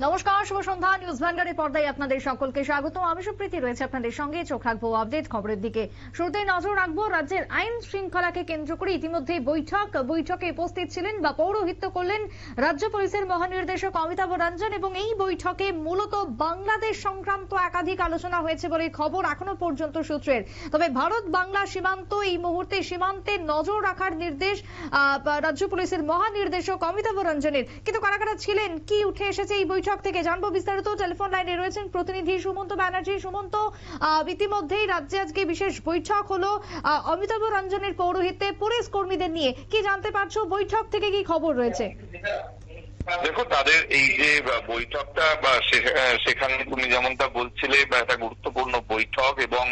নমস্কার, শুভ সন্ধ্যা। নিউজ ভ্যানগার্ডের পর্দায় আপনাদের সকলকে স্বাগত। আমি সুপ্রীতি রয়েছে আপনাদের সঙ্গে। চোখ রাখবো আপডেট খবরের দিকে। শুরুতেই নজর রাখবো রাজ্যের আইন শৃঙ্খলাকে কেন্দ্র করে ইতিমধ্যে বৈঠকে উপস্থিত ছিলেন বা পৌরোহিত্য করলেন রাজ্য পুলিশের মহানির্দেশক অমিতাভ রঞ্জন, এবং এই বৈঠকে মূলত বাংলাদেশ সংক্রান্ত একাধিক আলোচনা হয়েছে বলে খবর এখনো পর্যন্ত সূত্রের। তবে ভারত বাংলা সীমান্ত এই মুহূর্তে সীমান্তে নজর রাখার নির্দেশ রাজ্য পুলিশের মহানির্দেশক অমিতাভ রঞ্জনের। কিন্তু কারা কারা ছিলেন, কি উঠে এসেছে এই বৈঠক থেকে জানবো বিস্তারিত। টেলিফোন লাইনে রয়েছেন প্রতিনিধি সুমন্ত ব্যানার্জি। সুমন্ত, ইতিমধ্যেই রাজ্যে আজকে বিশেষ বৈঠক হলো অমিতাভ রঞ্জনের পৌরোহিত্যে পুলিশ কর্মীদের নিয়ে। কি জানতে পারছো, বৈঠক থেকে কি খবর রয়েছে? দেখো, তাদের এই যে বৈঠকটা বা সেখানে তুমি যেমনটা বলছিলে একটা গুরুত্বপূর্ণ বৈঠক, এবং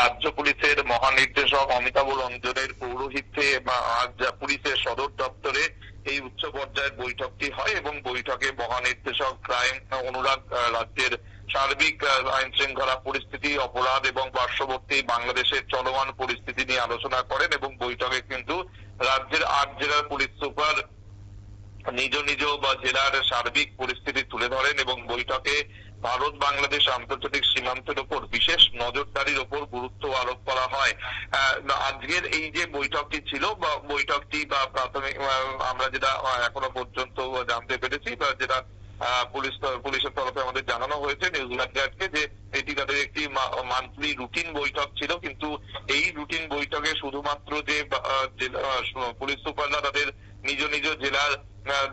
রাজ্য পুলিশের মহানির্দেশক অমিতাভ রঞ্জনের পৌরোহিত্যে আজ পুলিশের সদর দপ্তরে এই উচ্চ পর্যায়ের বৈঠকটি হয়, এবং বৈঠকে মহানির্দেশক ক্রাইম অনুরাগ রাজ্যের সার্বিক আইন শৃঙ্খলা পরিস্থিতি, অপরাধ এবং পার্শ্ববর্তী বাংলাদেশের চলমান পরিস্থিতি নিয়ে আলোচনা করেন। এবং বৈঠকে কিন্তু রাজ্যের 8 জেলার পুলিশ সুপার নিজ নিজ বা জেলার সার্বিক পরিস্থিতি তুলে ধরেন, এবং বৈঠকে ভারত বাংলাদেশ আন্তর্জাতিক সীমান্তের উপর বিশেষ নজরদারির উপর গুরুত্ব আরোপ করা হয়। আজকের এই যে বৈঠকটি ছিল বা বৈঠকটি বা প্রাথমিক আমরা যেটা এখনো পর্যন্ত জানতে পেরেছি বা যেটা পুলিশের তরফে আমাদের জানানো হয়েছে নিউজিল্যান্ডকে, যে এটি তাদের একটি মান্থলি রুটিন বৈঠক ছিল। কিন্তু এই রুটিন বৈঠকে শুধুমাত্র যে পুলিশ সুপাররা তাদের নিজ নিজ জেলার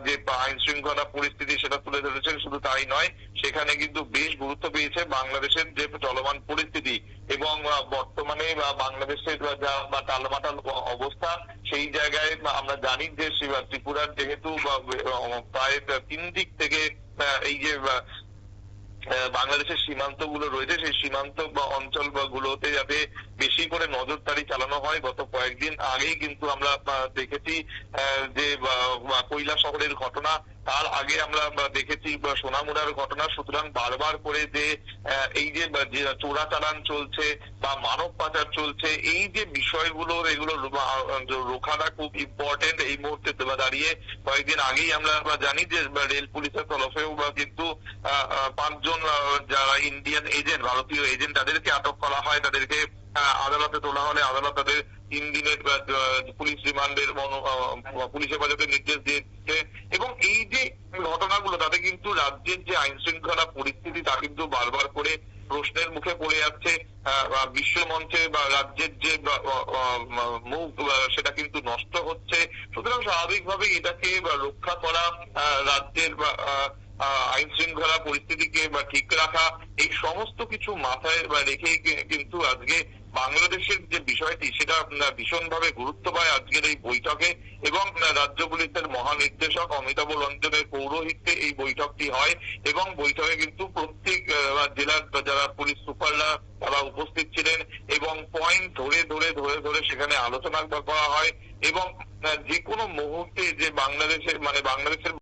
যে আইন শৃঙ্খলা পরিস্থিতি সেটা তুলে ধরেছেন, শুধু তাই নয়, সেখানে কিন্তু বেশ গুরুত্ব পেয়েছে বাংলাদেশের যে চলমান পরিস্থিতি এবং বর্তমানে বাংলাদেশের যা টালমাটাল অবস্থা। সেই জায়গায় আমরা জানি যে ত্রিপুরার যেহেতু প্রায় 3 দিক থেকে এই যে বাংলাদেশের সীমান্ত গুলো রয়েছে, সেই সীমান্ত বা অঞ্চল বা গুলোতে যাতে বেশি করে নজরদারি চালানো হয়। গত কয়েকদিন আগেই কিন্তু আমরা দেখেছি যে কৈলাসহরের ঘটনা, তার আগে আমরা দেখেছি সোনামুড়ার ঘটনা। সুতরাং বারবার করে যে এই যে চোরাচালান চলছে বা মানব পাচার চলছে, এই যে বিষয়গুলো এগুলো রোখাটা খুব ইম্পর্টেন্ট এই মুহূর্তে দাঁড়িয়ে। কয়েকদিন আগেই আমরা জানি যে রেল পুলিশের তরফেও কিন্তু 5 জন যারা ইন্ডিয়ান এজেন্ট, ভারতীয় এজেন্ট, তাদেরকে আটক করা হয়। তাদেরকে আদালতে তোলা হলে আদালত তাদের 3 দিনের পুলিশ রিমান্ডের পুলিশ হেফাজতের নির্দেশ দিয়েছে। এবং এই যে ঘটনাগুলো তাতে কিন্তু রাজ্যের যে আইন শৃঙ্খলা পরিস্থিতি তা কিন্তু বারবার করে প্রশ্নের মুখে পড়ে যাচ্ছে। বিশ্ব মঞ্চে বা রাজ্যের যে মুখ সেটা কিন্তু নষ্ট হচ্ছে। সুতরাং স্বাভাবিকভাবে এটাকে রক্ষা করা, রাজ্যের আইন শৃঙ্খলা পরিস্থিতিকে ঠিক রাখা, এই সমস্ত কিছু মাথায় রেখে কিন্তু আজকে বাংলাদেশের যে বিষয়টি সেটা ভীষণভাবে গুরুত্ব পায় আজকের এই বৈঠকে। এবং রাজ্য পুলিশের মহানির্দেশক অমিতাভ রঞ্জনের পৌরোহিত্যে এই বৈঠকটি হয়, এবং বৈঠকে কিন্তু প্রত্যেক জেলার যারা পুলিশ সুপাররা তারা উপস্থিত ছিলেন, এবং পয়েন্ট ধরে ধরে ধরে ধরে সেখানে আলোচনা করা হয়। এবং যে কোনো মুহূর্তে যে বাংলাদেশের